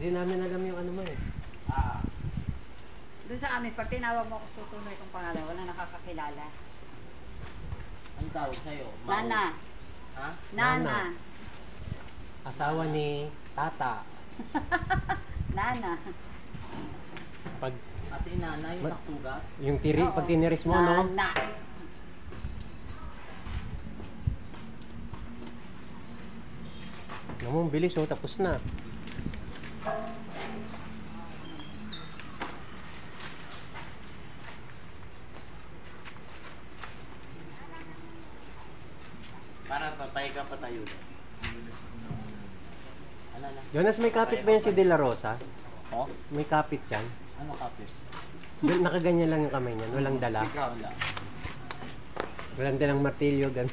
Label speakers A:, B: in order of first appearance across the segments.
A: Hindi namin alam yung ano mo eh.
B: Doon sa amin, pag tinawag mo ako tutuloy kong pangalan, wala nakakakilala.
C: Ang tawag sa'yo?
B: Nana.
C: Ha?
B: Nana.
A: Asawa ni Tata.
B: Nana.
A: Pag
C: Kasi nana yung taksugat.
A: yung tiri,
B: Oo.
A: pag tiniris mo, no?
B: Nana.
A: Naman, bilis oh, tapos na.
C: Para papahiga pa tayo. Ano na?
A: Jonas, may kapit ba yan si De La Rosa?
C: Oh?
A: May kapit yan?
C: Ano kapit?
A: Nakaganyan lang yung kamay niyan, walang dala.
C: Wala.
A: Walang dalang martilyo, gan.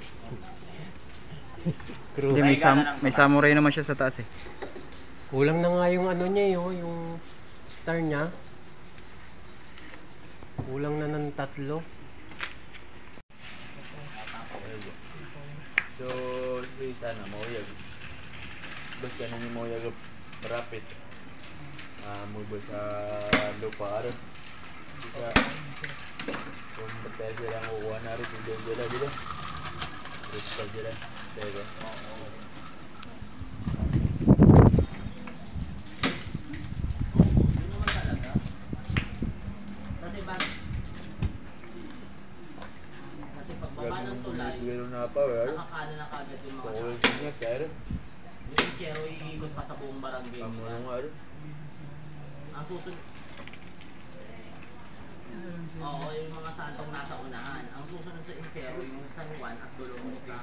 D: Hindi, may samurai naman siya sa taas eh.
A: Kulang na nga yung ano niya yung star niya. Kulang na ng 3.
E: So, sana mauyag. Basta nang mauyag marapit. Move sa lupa aro. Bisa kung betul sila ang kukuha na rin yung dila dila. Terus pa sila. Teka.
C: Pagbaba ng tulay, nakakano na kagad yung mga shop. Yung Chero iikot pa sa buong barangay nila. Ang susunod, oo, yung mga santong nasa unahan. Ang susunod sa Impero, yung San Juan at Dolorosa.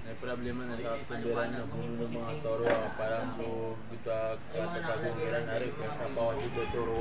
E: May problema na sa aksubiran na kung yung mga toro parang kung kita katagungiran na rin. Kaya sa bawat dito toro